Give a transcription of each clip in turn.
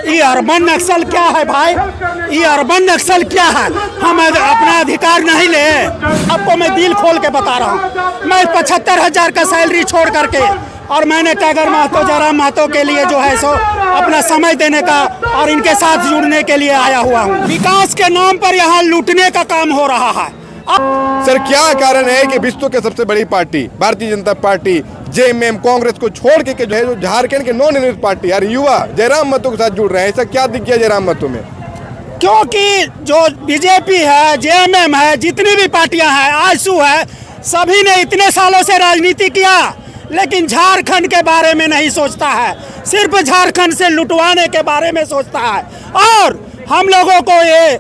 ये अर्बन नक्सल क्या है भाई? ये अर्बन नक्सल क्या है? हम अपना अधिकार नहीं ले? आपको मैं दिल खोल के बता रहा हूँ, मैं 75,000 का सैलरी छोड़ करके और मैंने टाइगर महतो, जयराम महतो के लिए जो है सो अपना समय देने का और इनके साथ जुड़ने के लिए आया हुआ हूँ। विकास के नाम पर यहाँ लूटने का काम हो रहा है। सर क्या कारण है कि विश्व की सबसे बड़ी party Bharatiya Janata party JMM Congress को छोड़ के जो है जो झारखंड के नवनिर्मित पार्टी यार युवा जयराम महतो के साथ जुड़ रहे हैं, ऐसा क्या दिख गया जयराम महतो में? क्योंकि जो बीजेपी है, जेएमएम है, जितनी भी पार्टियां हैं, आजसू है, सभी ने इतने सालों से राजनीति किया लेकिन झारखंड के बारे में नहीं सोचता है, सिर्फ झारखंड से लुटवाने के बारे में सोचता है। और हम लोगों को ये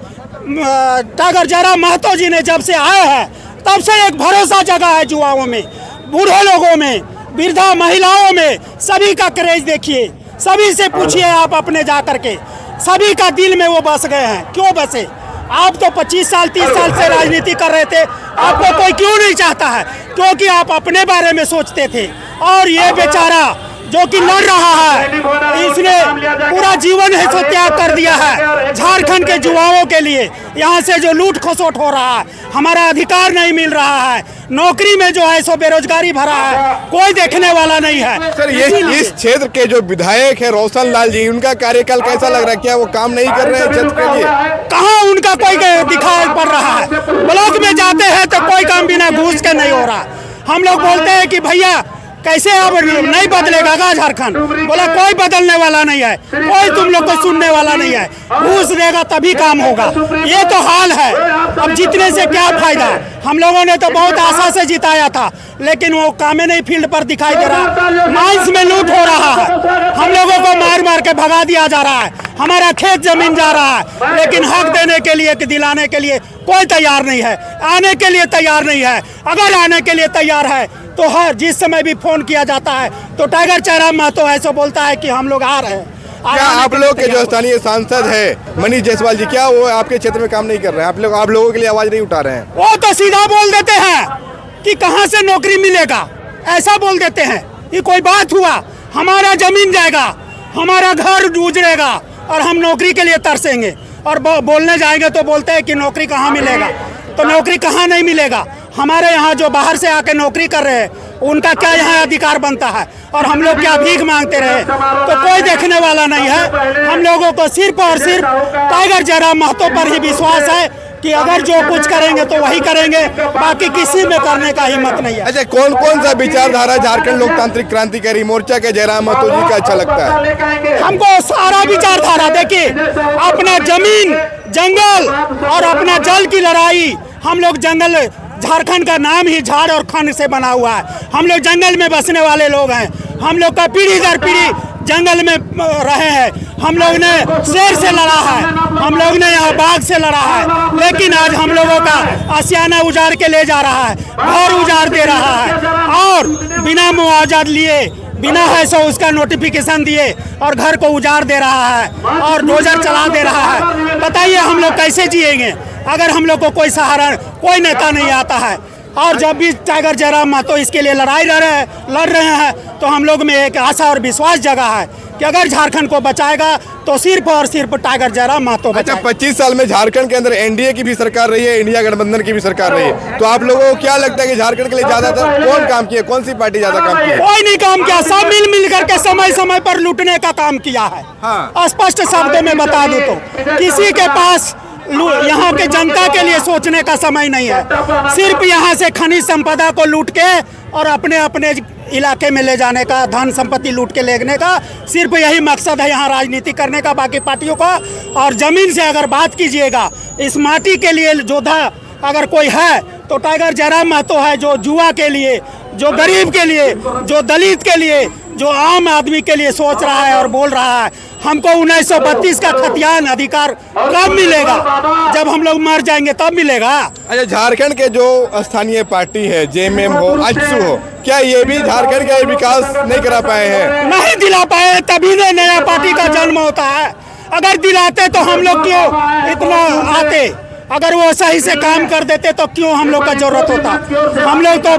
टाइगर जयराम महतो जी ने जब से आए हैं तब से एक भरोसा जगा है युवाओं में, बूढ़े लोगों में, वृद्धा महिलाओं में, सभी का क्रेज देखिए, सभी से पूछिए आप अपने जा करके, सभी का दिल में वो बस गए हैं। क्यों बसे? आप तो 25 साल 30 साल से राजनीति कर रहे थे, आपको कोई क्यों नहीं चाहता है? क्योंकि आप अपने बारे में सोचते थे। और ये बेचारा जो कि लड़ रहा है, इसने पूरा जीवन है सो त्याग कर दिया है झारखंड के युवाओं के लिए। यहाँ से जो लूट खसोट हो रहा है, हमारा अधिकार नहीं मिल रहा है, नौकरी में जो है सो बेरोजगारी भरा है, कोई देखने वाला नहीं है। सर ये इस क्षेत्र के जो विधायक है रोशन लाल जी, उनका कार्यकाल कैसा लग रहा है? क्या वो काम नहीं कर रहे हैं क्षेत्र के लिए? कहाँ उनका कोई दिखाई पड़ रहा है? ब्लॉक में जाते हैं तो कोई काम बिना घूस के नहीं हो रहा। हम लोग बोलते हैं कि भैया कैसे अब नहीं बदलेगा का झारखंड? बोला कोई बदलने वाला नहीं है, कोई तुम लोग को सुनने वाला नहीं है, घूस देगा तभी काम होगा। ये तो हाल है। अब जीतने से क्या फायदा? हम लोगों ने तो बहुत आशा से जिताया था लेकिन वो कामे नहीं फील्ड पर दिखाई दे रहा। माइंस में लूट हो रहा है, हम लोगों को मार मार के भगा दिया जा रहा है, हमारा खेत जमीन जा रहा है, लेकिन हक देने के लिए, दिलाने के लिए कोई तैयार नहीं है, आने के लिए तैयार नहीं है। अगर आने के लिए तैयार है तो हर जिस समय भी फोन किया जाता है तो टाइगर जयराम महतो ऐसा बोलता है कि हम लोग आ रहे हैं। क्या आप लोग के जो स्थानीय सांसद है मनीष जायसवाल जी, क्या वो आपके क्षेत्र में काम नहीं कर रहे हैं? आप लोगों के लिए आवाज नहीं उठा रहे हैं? वो तो सीधा बोल देते हैं कि कहां से नौकरी मिलेगा, ऐसा बोल देते हैं। ये कोई बात हुआ? हमारा जमीन जाएगा, हमारा घर उजड़ेगा और हम नौकरी के लिए तरसेंगे। और बोलने जाएंगे तो बोलते हैं कि नौकरी कहाँ मिलेगा। तो नौकरी कहाँ नहीं मिलेगा? हमारे यहाँ जो बाहर से आके नौकरी कर रहे हैं उनका क्या यहाँ अधिकार बनता है? और हम लोग क्या भीख मांगते रहे? तो कोई देखने वाला नहीं है। हम लोगों को सिर्फ और सिर्फ टाइगर जयराम महतो पर ही विश्वास है कि अगर जो कुछ करेंगे तो वही करेंगे, बाकी किसी में करने का हिम्मत नहीं है। अच्छा, कौन कौन सा विचारधारा झारखंड लोकतांत्रिक क्रांतिकारी मोर्चा के जयराम महतो जी का अच्छा लगता है? हमको सारा विचारधारा, देखिए अपना जमीन, जंगल और अपना जल की लड़ाई। हम लोग जंगल, झारखंड का नाम ही झाड़ और खंड से बना हुआ है। हम लोग जंगल में बसने वाले लोग हैं। हम लोग का पीढ़ी दर पीढ़ी जंगल में रहे हैं। हम लोग ने शेर से लड़ा है, हम लोग ने यहाँ बाघ से लड़ा है, लेकिन आज हम लोगों का आशियाना उजाड़ के ले जा रहा है, घर उजाड़ दे रहा है और बिना मुआवजा लिए, बिना है सो उसका नोटिफिकेशन दिए और घर को उजाड़ दे रहा है और डोजर चला दे रहा है। बताइए हम लोग कैसे जिएंगे अगर हम लोग को कोई सहारा, कोई नेता नहीं आता है? और जब भी टाइगर जयराम महतो इसके लिए लड़ रहे हैं तो हम लोग में एक आशा और विश्वास जगा है कि अगर झारखंड को बचाएगा तो सिर्फ और सिर्फ टाइगर जयराम महतो बचाएगा। अच्छा, 25 साल में झारखंड के अंदर एनडीए की भी सरकार रही है, इंडिया गठबंधन की भी सरकार रही है, तो आप लोगों को क्या लगता है कि झारखंड के लिए ज्यादातर कौन काम किया? कौन सी पार्टी ज्यादा काम किया? कोई नहीं काम किया, सब मिल करके समय समय पर लूटने का काम किया है। हाँ। स्पष्ट शब्दों में बता दूं तो किसी के पास यहाँ के जनता के लिए सोचने का समय नहीं है। सिर्फ यहाँ से खनिज संपदा को लूट के और अपने अपने इलाके में ले जाने का, धन संपत्ति लूट के लेने का सिर्फ यही मकसद है यहाँ राजनीति करने का, बाकी पार्टियों का। और जमीन से अगर बात कीजिएगा, इस माटी के लिए योद्धा अगर कोई है तो टाइगर जयराम महतो है, जो जुआ के लिए, जो गरीब के लिए, जो दलित के लिए, जो आम आदमी के लिए सोच रहा है और बोल रहा है। हमको 1932 का खतियान अधिकार कब मिलेगा? जब हम लोग मर जाएंगे तब मिलेगा। अच्छा, झारखंड के जो स्थानीय पार्टी है जेएमएम हो, आजसू हो, क्या ये भी झारखंड का विकास नहीं करा पाए हैं? नहीं दिला पाए, तभी तो नया पार्टी का जन्म होता है। अगर दिलाते तो हम लोग क्यों इतना आते? अगर वो सही से काम कर देते तो क्यों हम लोग का जरूरत होता? हम लोग तो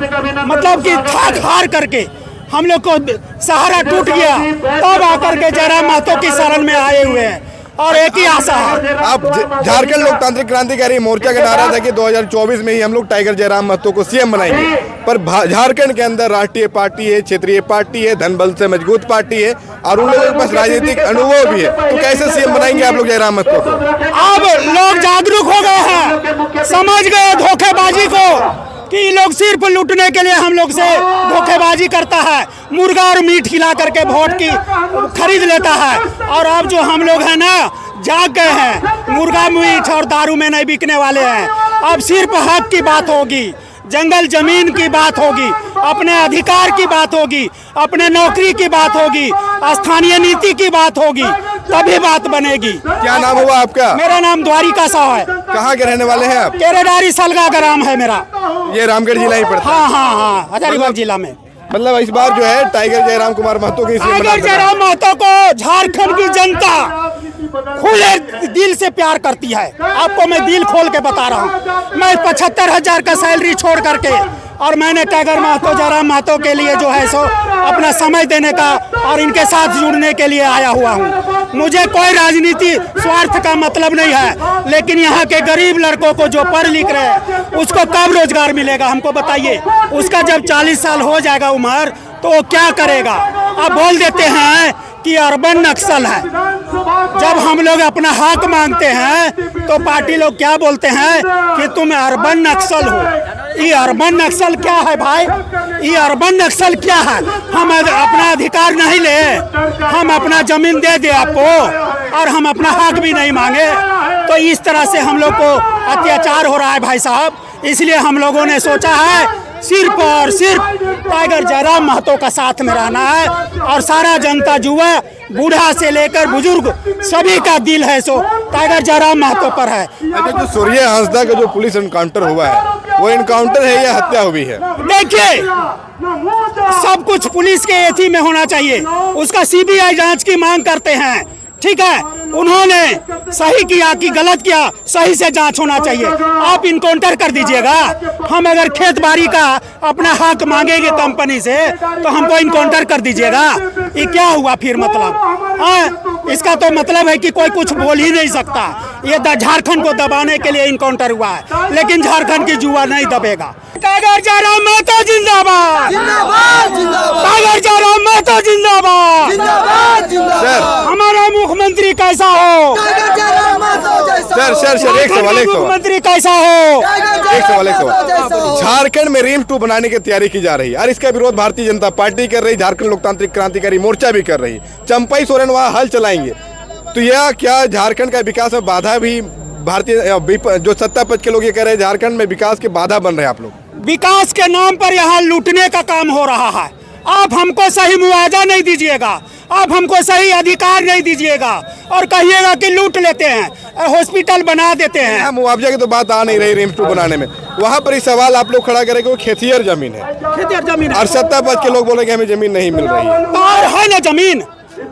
मतलब कि थक हार करके हम लोग को सहारा टूट गया, तब आकर के जयराम महतो की शरण में आए हुए हैं और एक ही आशा है। आप झारखंड लोकतांत्रिक क्रांतिकारी मोर्चा का नारा था कि 2024 में ही हम लोग टाइगर जयराम महतो को सीएम बनाएंगे, पर झारखंड के अंदर राष्ट्रीय पार्टी है, क्षेत्रीय पार्टी है, धन बल से मजबूत पार्टी है और उन लोगों के पास राजनीतिक अनुभव भी है, तो कैसे सीएम बनाएंगे आप लोग जयराम महतो को? अब लोग जागरूक हो गए हैं, समझ गए धोखेबाजी को कि ये लोग सिर्फ लूटने के लिए हम लोग से धोखेबाजी करता है, मुर्गा और मीट खिला करके वोट की खरीद लेता है। और अब जो हम लोग हैं ना, जाग गए हैं, मुर्गा मीट और दारू में नहीं बिकने वाले हैं। अब सिर्फ हक की बात होगी, जंगल जमीन की बात होगी, अपने अधिकार की बात होगी, अपने नौकरी की बात होगी, स्थानीय नीति की बात होगी, तभी बात बनेगी। क्या नाम हुआ आपका? मेरा नाम द्वारिका साहू है। कहाँ के रहने वाले हैं आप? केरेडारी सलगा ग्राम है मेरा। ये रामगढ़ जिला ही पड़ता है। हाँ, हजारीबाग जिला में। मतलब इस बार जो है टाइगर जयराम कुमार महतो की सीएम टाइगर जयराम महतो को झारखंड की जनता खुले दिल से प्यार करती है। आपको मैं दिल खोल के बता रहा हूँ, मैं 75,000 का सैलरी छोड़ करके और मैंने टाइगर महतो जयराम महतो के लिए जो है सो अपना समय देने का और इनके साथ जुड़ने के लिए आया हुआ हूँ। मुझे कोई राजनीति स्वार्थ का मतलब नहीं है, लेकिन यहाँ के गरीब लड़कों को जो पढ़ लिख रहे हैं उसको कब रोजगार मिलेगा हमको बताइए। उसका जब 40 साल हो जाएगा उम्र तो वो क्या करेगा? अब बोल देते हैं कि अर्बन नक्सल है। जब हम लोग अपना हक मांगते हैं तो पार्टी लोग क्या बोलते हैं कि तुम अर्बन नक्सल हो। ये अर्बन नक्सल क्या है भाई? ये अर्बन नक्सल क्या है? हम अपना अधिकार नहीं ले, हम अपना जमीन दे दे आपको और हम अपना हक भी नहीं मांगे, तो इस तरह से हम लोग को अत्याचार हो रहा है भाई साहब। इसलिए हम लोगों ने सोचा है सिर्फ और सिर्फ टाइगर जयराम महतो का साथ में रहना है और सारा जनता जुआ बूढ़ा से लेकर बुजुर्ग सभी का दिल है सो टाइगर जयराम महतो पर है। अच्छा, जो सूर्य हंसदा का जो पुलिस एनकाउंटर हुआ है वो एनकाउंटर है या हत्या हुई है? देखिए, सब कुछ पुलिस के एथी में होना चाहिए, उसका सीबीआई जांच की मांग करते हैं। ठीक है, उन्होंने सही किया कि गलत किया, सही से जांच होना चाहिए। आप इनकाउंटर कर दीजिएगा। हम अगर खेत बाड़ी का अपना हक मांगेंगे कंपनी से तो हमको इनकाउंटर कर दीजिएगा। ये क्या हुआ फिर? मतलब इसका तो मतलब है कि कोई कुछ बोल ही नहीं सकता। ये झारखंड को दबाने के लिए इनकाउंटर हुआ है, लेकिन झारखंड की जुआ नहीं दबेगा। टाइगर जयराम महतो जिंदाबाद, टाइगर जयराम महतो जिंदाबाद। हमारा मुख्यमंत्री कैसा हो? सर एक सवाल मुख्यमंत्री कैसा हो? एक सवाल झारखंड में रीम 2 बनाने की तैयारी की जा रही है और इसका विरोध भारतीय जनता पार्टी कर रही, झारखंड लोकतांत्रिक क्रांतिकारी मोर्चा भी कर रही। चंपई सोरेन वहाँ हल चलाएंगे, तो यह क्या झारखंड का विकास में बाधा भी? भारतीय जो सत्ता पक्ष के लोग ये कह रहे हैं झारखंड में विकास के बाधा बन रहे हैं आप लोग। विकास के नाम पर यहाँ लूटने का काम हो रहा है। आप हमको सही मुआवजा नहीं दीजिएगा, आप हमको सही अधिकार नहीं दीजिएगा और कहिएगा कि लूट लेते हैं, हॉस्पिटल बना देते हैं। मुआवजा की तो बात आ नहीं रही रीम 2 बनाने में। वहाँ पर ही सवाल आप लोग खड़ा करेंगे, वो खेतियर जमीन है, खेतियर जमीन और सत्ता पक्ष के लोग बोलेंगे हमें जमीन नहीं मिल रही है। और है ना जमीन,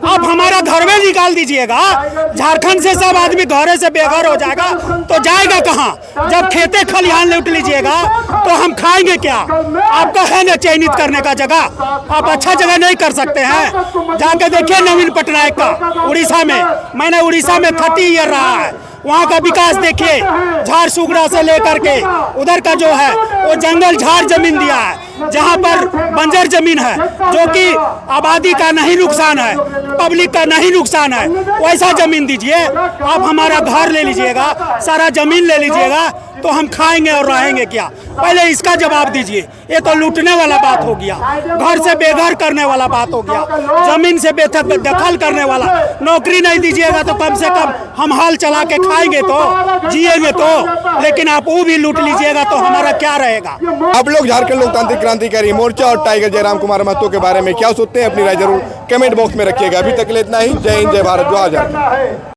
आप हमारा घर में निकाल दीजिएगा। झारखंड से सब आदमी घरे से बेघर हो जाएगा तो जाएगा कहाँ? जब खेते खलिहान लूट लीजिएगा तो हम खाएंगे क्या? आपका है ना चयनित करने का जगह, आप अच्छा जगह नहीं कर सकते हैं? जाके देखिए नवीन पटनायक का उड़ीसा में, मैंने उड़ीसा में 30 ईयर रहा है, वहाँ का विकास देखिए। झारसुगड़ा से लेकर के उधर का जो है वो जंगल झाड़ जमीन दिया है, जहाँ पर बंजर जमीन है, जो कि आबादी का नहीं नुकसान है, पब्लिक का नहीं नुकसान है, वैसा जमीन दीजिए। आप हमारा घर ले लीजिएगा, सारा जमीन ले लीजिएगा तो हम खाएंगे और रहेंगे क्या? पहले इसका जवाब दीजिए। ये तो लूटने वाला बात हो गया, घर से बेघर करने वाला बात हो गया, जमीन से बेदखल करने वाला। नौकरी नहीं दीजिएगा तो कम से कम हम हाल चला के खाएंगे तो, जिएंगे तो, लेकिन आप वो भी लूट लीजिएगा तो हमारा क्या रहेगा? आप लोग झारखंड लोकतांत्रिक क्रांतिकारी मोर्चा और टाइगर जयराम कुमार महतो के बारे में क्या सोचते हैं? अपनी राय जरूर कमेंट बॉक्स में रखिएगा। अभी तक के लिए इतना ही। जय हिंद, जय भारत, जय झारखंड।